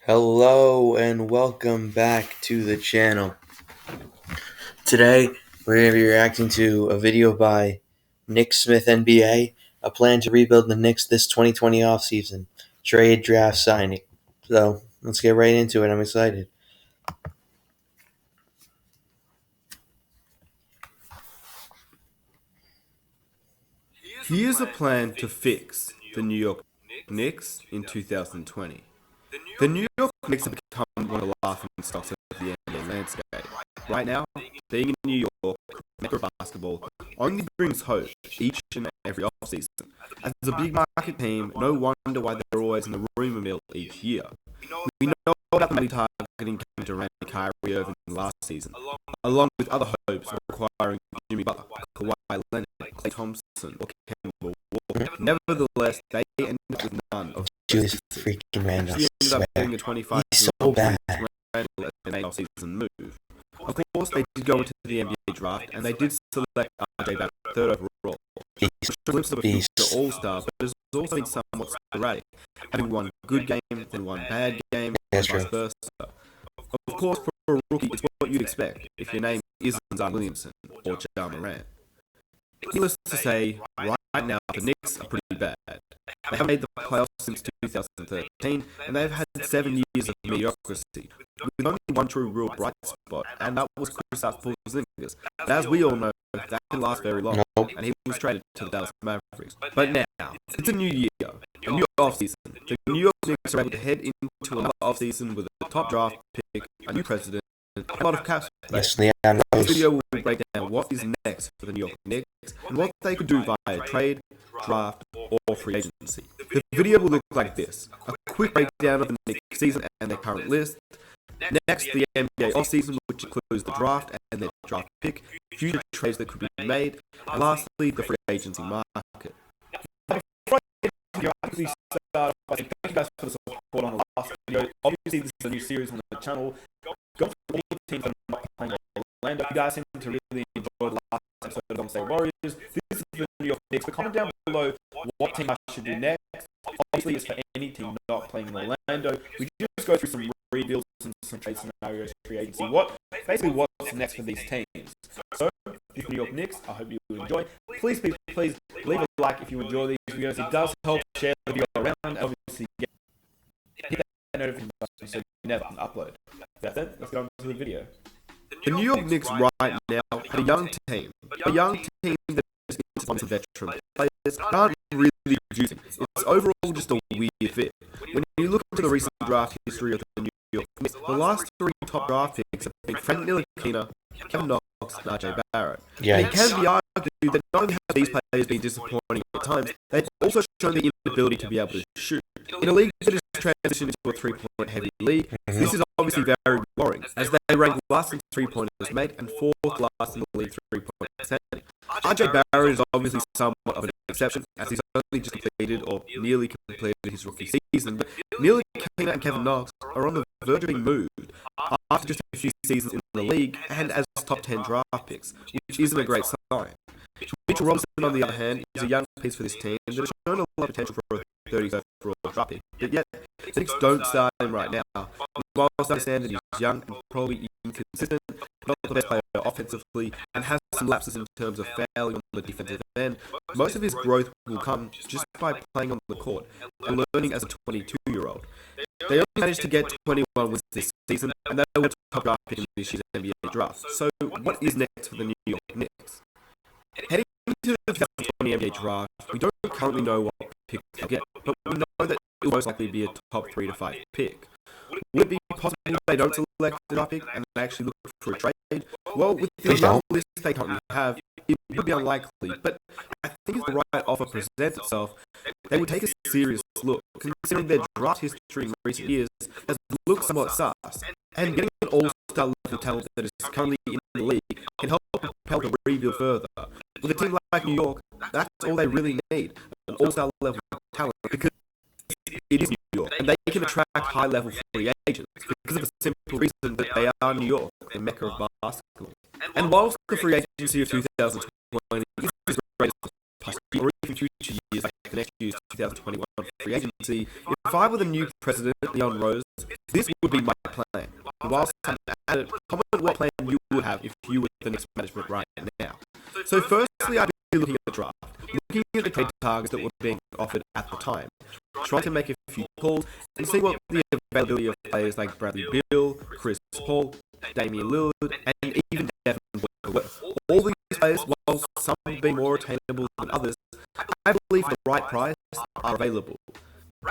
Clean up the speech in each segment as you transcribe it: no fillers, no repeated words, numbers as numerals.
Hello and welcome back to the channel. Today we're going to be reacting to a video by Nick Smith NBA, a plan to rebuild the Knicks this 2020 offseason, trade, draft, signing. So let's get right into it. I'm excited. Here's a plan to fix the New York Knicks in 2020. The New York Knicks have become one of the laughing stocks of the NBA landscape. Right now, being in New York, macro basketball, only brings hope each and every offseason. As a big market team, no wonder why they're always in the rumor mill each year. We know about the Matty targeting Kevin Durant and Kyrie Irving last season, along with other hopes requiring Jimmy Butler, Kawhi Leonard, Klay Thompson, or Kemba Walker. Nevertheless, they ended with none of Julius freaking Randle, She ended up getting a he's so bad. Randle as an off-season move. Of course, they did go into the NBA draft, and they did select RJ Barrett third overall. He's A glimpse of a beast. future all-star, but has also been somewhat sporadic, having one good game, then one bad game, and vice versa. Of course, for a rookie, it's what you'd expect if your name isn't Zion Williamson or Ja Morant. Needless to say, right now the Knicks are pretty bad. They haven't made the playoffs since 2013, and they've had 7 years of mediocrity, with only one true real bright spot, and that was Kristaps Porzingis. But as we all know, that didn't last very long, and he was traded to the Dallas Mavericks. But now, it's a new year, a new offseason. The New York Knicks are able to head into another offseason with a top draft pick, a new president, and a lot of cap space. This video will break down what is next for the New York Knicks and what they could do via trade, draft, or free agency. The video will look like this: a quick breakdown of the Knicks season and their current list. Next, the NBA offseason, which includes the draft and their draft pick, future trades that could be made, and lastly, the free agency market. Before I get into the start, thank you guys for the support on the last video. Obviously, this is a new series on the channel. Go through all the teams that are not playing Orlando. You guys seem to really enjoy the last episode of Golden State Warriors. This is the New York Knicks. But comment down below what team I should do next. Obviously, it's for any team not playing in Orlando. We just go through some rebuilds and some trade scenarios, free agency. Basically, what's next for these teams. So, the New York Knicks, I hope you enjoy. Please leave a like if you enjoy these videos. It does help share the video around. Obviously, hit that notification button so you never upload. That's it. Let's go on to the video. The New York Knicks right now have a young team that is into some veteran players that aren't really producing. It's overall just a weird fit. When you look into the recent draft history of the New York Knicks, the last 3 top draft picks have been Frank Ntilikina, Kevin Knox, and RJ Barrett. Yeah, and it can be argued that not only have these players been disappointing at times, they've also shown the inability to be able to shoot. In a league that is transitioned into a 3-point heavy league, this is obviously very worrying, as they rank last in 3-pointers made and 4th last in the league 3-point percentage. RJ Barrett is obviously somewhat of an exception, as he's only just completed or nearly completed his rookie season, but Ntilikina and Kevin Knox are on the verge of being moved after just a few seasons in the league and as top 10 draft picks, which isn't a great sign. Mitchell Robinson, on the other hand, is a young piece for this team that has shown a lot of potential for a 30th overall draft pick, but yet the Knicks don't start him right now. Whilst I understand that he's young and probably inconsistent, not the best player offensively, and has some lapses in terms of fouling on the defensive end, most of his growth will come just by playing on the court and learning as a 22-year-old. They only managed to get 21 wins this season, and they were top draft pick in this year's NBA draft. So, what is next for the New York Knicks? Heading into the 2020 NBA draft, we don't currently know what pick they'll get, but we know that it will most likely be a top 3 to 5 pick. Would it be possible they don't select the draft pick and they actually look for a trade? Well, with the amount of list they currently have, it would be unlikely, but I think if the right offer presents itself, they would take a serious look, considering their draft history in recent years has looked somewhat sus, and getting an all-star level talent that is currently in the league can help propel the rebuild further. With a team like New York, that's all they really need, an all-star level talent, because it is New York, and they can attract high-level free agents because of the simple reason that they are New York, the mecca of basketball. And whilst the free agency of 2020 is great or even future years like the next year's 2021 free agency, if I were the new president, Leon Rose, This would be my plan. Whilst I'm at it, comment what plan you would have if you were the Knicks management right now. So firstly, I'd be looking at the draft, looking at the trade targets that were being offered at the time, trying to make a few calls and see what the availability of players like Bradley Beal, Chris Paul, Damian Lillard, and even Devin Booker were. All these players, while some being more attainable than others, I believe the right price are available.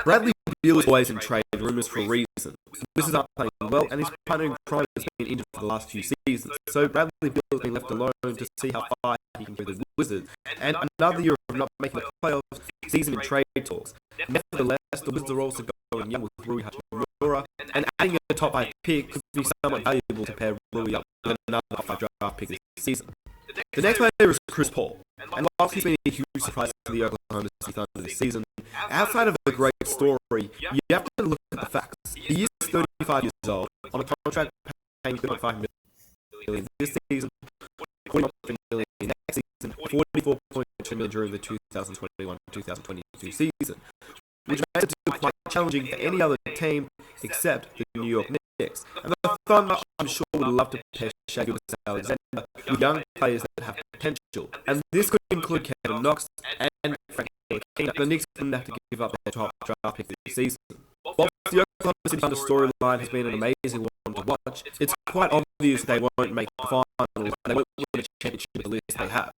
Bradley Beal is always in trade rumours for a reason. This is not playing well, and his partner in crime has been injured for the last few seasons, so Bradley Beal has been left alone to see how far he can carry the Wizards. And another year of not making the playoffs sees him in trade talks. Nevertheless, the Wizards are also going young with Rui Hachimura, and adding a top 5 pick could be somewhat valuable to pair Rui up with another top 5 draft pick this season. The next player is Chris Paul, and whilst he's been a huge surprise for the Oklahoma City Thunder this season, outside of a great story, you have to look at the facts. He is 35 years old, on a contract paying $2.5 million this season, $41 million next season, $44.2 million during the 2021-2022 season, which makes it quite challenging for any other team except the New York Knicks. And the Thunder, I'm sure, would love to pair Shai Gilgeous-Alexander with young players that have potential, and this could include Kevin Knox and Frank Ntilikina. The Knicks wouldn't have to give up their top draft pick this season. While the Oklahoma City Thunder storyline has been an amazing one to watch, it's quite obvious they won't make the finals, and they won't win a championship with the list they have.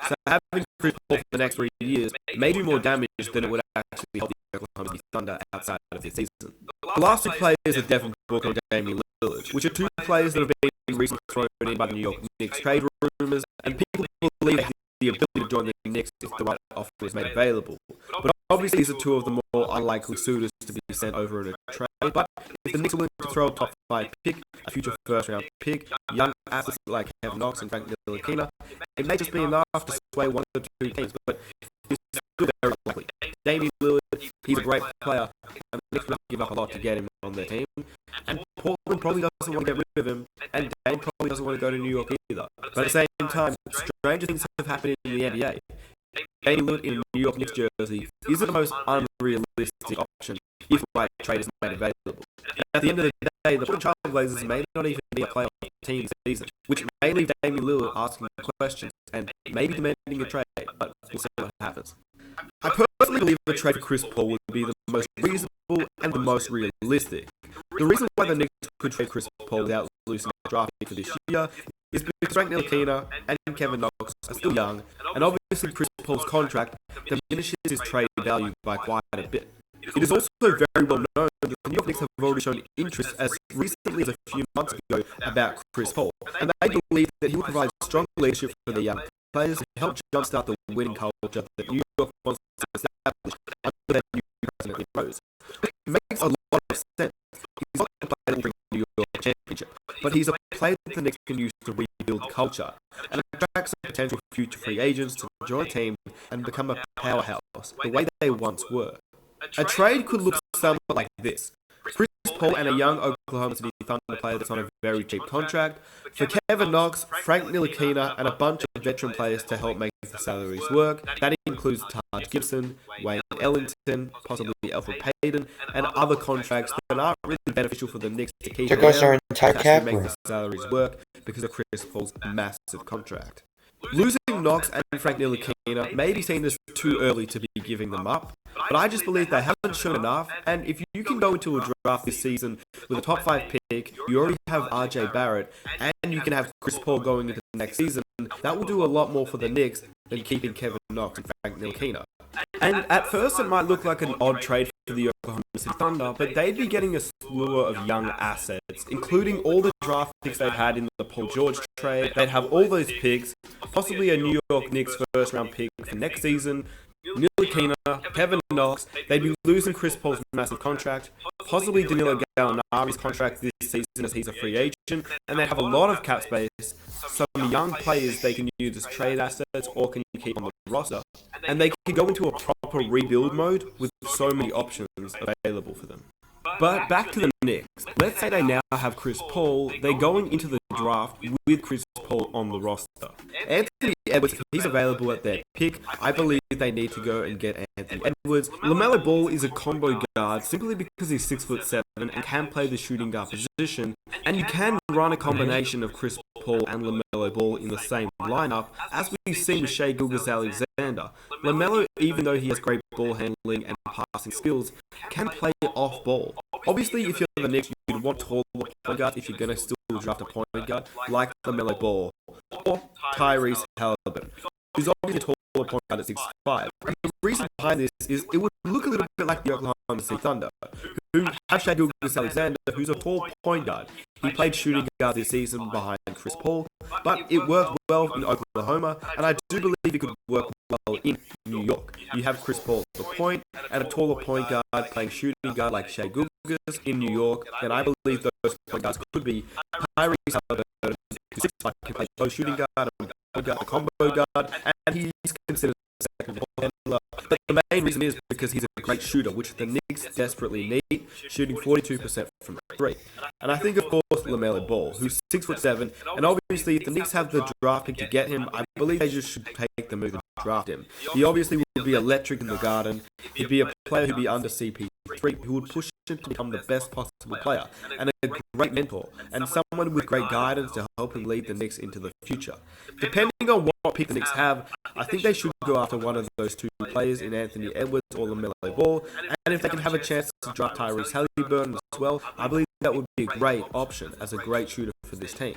So having Chris Paul for the next 3 years may do more damage than it would actually help the Oklahoma City Thunder outside of this season. The last two players are Devin Booker and Damian Lillard, which are two players that have been recently thrown in by the New York Knicks trade rumours, and people believe they have the ability to join the Knicks if the right offer is made available. But obviously these are two of the more unlikely suitors to be sent over in a trade. But if the Knicks are willing to throw a top 5 pick, a future first round pick, young athletes like Kevin Knox and Frank Ntilikina, it may just be enough to sway one or two teams, but it's still very likely. Damian Lillard, he's a great player, and the Knicks will give up a lot to get him on their team. And Portland probably doesn't want to get rid of him, and Dame probably doesn't want to go to New York either. But at the same time, stranger things have happened in the NBA. Damian Lillard in a New York Knicks jersey is the most unrealistic option if a right trade is made available. And at the end of the day, the Portland Trail Blazers may not even be a playoff team this season, which may leave Damian Lillard asking questions and maybe demanding a trade, but we'll see what happens. I personally believe a trade for Chris Paul would be the most reasonable and the most realistic. The reason why the Knicks could trade Chris Paul without losing the draft pick for this year is because Frank Ntilikina and Kevin Knox are still young, and obviously Chris Paul's contract diminishes his trade value by quite a bit. It is also very well known that the New York Knicks have already shown interest as recently as a few months ago about Chris Paul, and they believe that he will provide strong leadership for the young players to help jumpstart the winning culture that New York wants to establish under their new president in Rose. It makes a lot of sense. He's not a player that will bring New York a championship, but he's a player that the Knicks can use to rebuild culture and attract some potential future free agents to join a team and become a powerhouse the way they once were. A trade could look somewhat like this. Chris Paul and a young Oklahoma City Thunder player that's on a very cheap contract, for Kevin Knox, Frank Ntilikina, and a bunch of veteran players to help make the salaries work. That includes Taj Gibson, Wayne Ellington, possibly Elfrid Payton, and other contracts that aren't really beneficial for the Knicks to keep There goes our around entire to cap make room. the salaries work because of Chris Paul's massive contract. Losing Knox and Frank Ntilikina may be seen as too early to be giving them up, but I just believe they haven't shown enough, and if you can go into a draft this season with a top 5 pick, you already have RJ Barrett, and you can have Chris Paul going into the next season, that will do a lot more for the Knicks than keeping Kevin Knox and Frank Ntilikina. And at first it might look like an odd trade for the Oklahoma City Thunder, but they'd be getting a slew of young assets, including all the draft picks they've had in the Paul George trade. They'd have all those picks, possibly a New York Knicks first round pick for next season, Ntilikina, Kevin Knox. They'd be losing Chris Paul's massive contract, possibly Danilo Gallinari's contract this season as he's a free agent, and they have a lot of cap space, some young players they can use as trade assets or can keep on the roster, and they can go into a proper rebuild mode with so many options available for them. But back to the Knicks. Let's say they now have Chris Paul. They're going into the draft with Chris Paul on the roster. Anthony Edwards, if he's available at their pick, I believe they need to go and get Anthony Edwards. LaMelo Ball is a combo guard simply because he's 6'7" and can play the shooting guard position. And you can run a combination of Chris Paul and LaMelo Ball in the same lineup, as we've seen with Shai Gilgeous-Alexander. LaMelo, even though he has great ball handling and passing skills, can play off ball. Obviously, if you're the Knicks, you'd want taller point guard if you're going to still draft a point guard like LaMelo Ball or Tyrese Halliburton, who's obviously a taller point guard at 6'5". And the reason behind this is it would look a little bit like the Oklahoma City Thunder, who have Shai Gilgeous-Alexander, who's a tall point guard. He played shooting guard this season behind Chris Paul, but it worked well in Oklahoma, and I do believe it could work well in New York. You have Chris Paul at the point, and a taller point guard playing shooting guard like Shai Gilgeous in New York, and I believe those point guards could be Tyrese Halliburton, who's 6'5", can play both shooting guard and point guard, a combo guard, and he's considered a second ball handler. But the main reason is because he's a great shooter, which the Knicks desperately need, shooting 42% from 3. And I think, of course, LaMelo Ball, who's 6'7", and obviously, if the Knicks have the draft pick to get him, I believe they just should take the move and draft him. He obviously would be electric in the Garden. He'd be a player who'd be under CP3, who would push him to become the best possible player, and a great mentor, and someone with great guidance to help him lead the Knicks into the future. Depending on what pick the Knicks have, I think they should go after one of those two players in Anthony Edwards or LaMelo Ball, and if they can have a chance to draft Tyrese Halliburton as well, I believe that would be a great option as a great shooter for this team.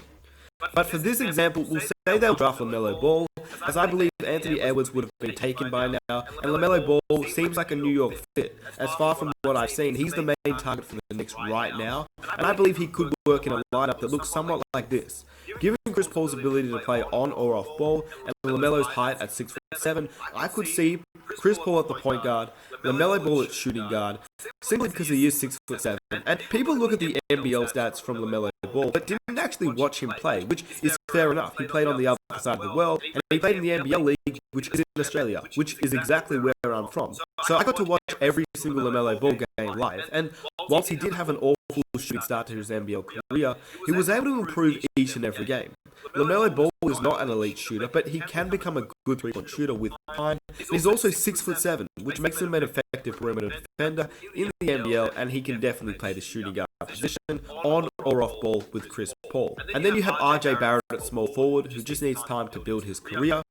But for this example, we'll say they'll draft LaMelo Ball, as I believe Anthony Edwards would have been taken by now, and LaMelo Ball seems like a New York fit. As far from what I've seen, he's the main target for the Knicks right now, and I believe he could work in a lineup that looks somewhat like this. Given Chris Paul's ability to play on or off ball, and LaMelo's height at 6'7", I could see Chris Paul at the point guard, LaMelo Ball at shooting guard, simply because he is 6'7". And people look at the NBL stats from LaMelo Ball, but didn't actually watch him play, which is fair enough. He played on the other side of the world, and he played in the NBL league, which is in Australia, which is exactly where I'm from. So I got to watch every single LaMelo Ball game live, and whilst he did have an awful shooting start to his NBL career, he was able to improve each and every game. LaMelo Ball is not an elite shooter, but he can become a good three-point shooter with time. He's also 6'7", which makes him an effective perimeter defender in the NBL, and he can definitely play the shooting guard position on or off ball with Chris Paul. And then you have RJ Barrett at small forward, who just needs time to build his career.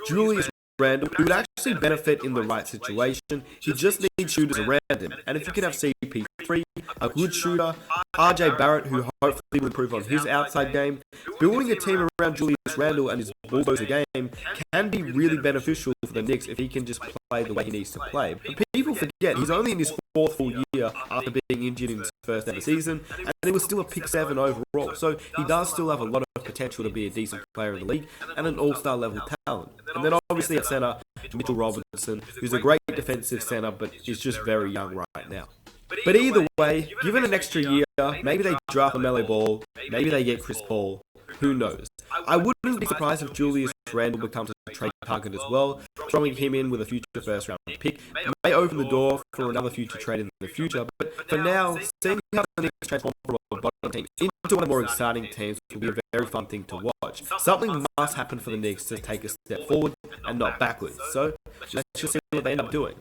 Julius Randle, who would actually benefit in the right situation. He just needs shooters around him. And if you can have CP3, a good shooter, RJ Barrett, who hopefully will improve on his outside game, building a team around Julius Randle and his bulldozer game can be really beneficial for the Knicks if he can just play the way he needs to play. But people forget, he's only in his 4th full year after being injured in his first ever season, and he was still a pick 7 overall. So he does still have a lot of potential to be a decent player in the league and an all-star level talent. And then obviously at center, Mitchell Robinson, who's a great defensive center, but is just very young right now. But either way, given an extra year, maybe they draft LaMelo Ball, maybe they get Chris Paul, who knows. I wouldn't be surprised if Julius Randle becomes a trade target as well. Throwing him in with a future first round pick may open the door for another future trade in the future, but for now, seeing how the Knicks transform from a bottom team into one of the more exciting teams will be a very fun thing to watch. Something must happen for the Knicks to take a step forward and not backwards, so let's just see what they end up doing.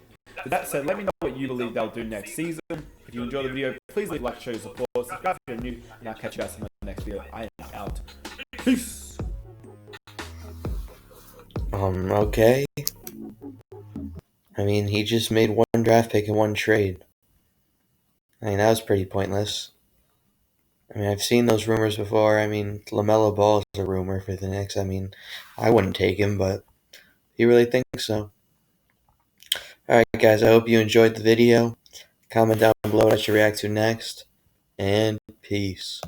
With that said, let me know what you believe they'll do next season. If you enjoy the video, please leave a like, show your support, subscribe if you're new, and I'll catch you guys in the next video. I am out. Peace! Okay. I mean, he just made one draft pick and one trade. I mean, that was pretty pointless. I mean, I've seen those rumors before. I mean, LaMelo Ball is a rumor for the Knicks. I mean, I wouldn't take him, but he really thinks so. Alright guys, I hope you enjoyed the video. Comment down below what I should react to next. And peace.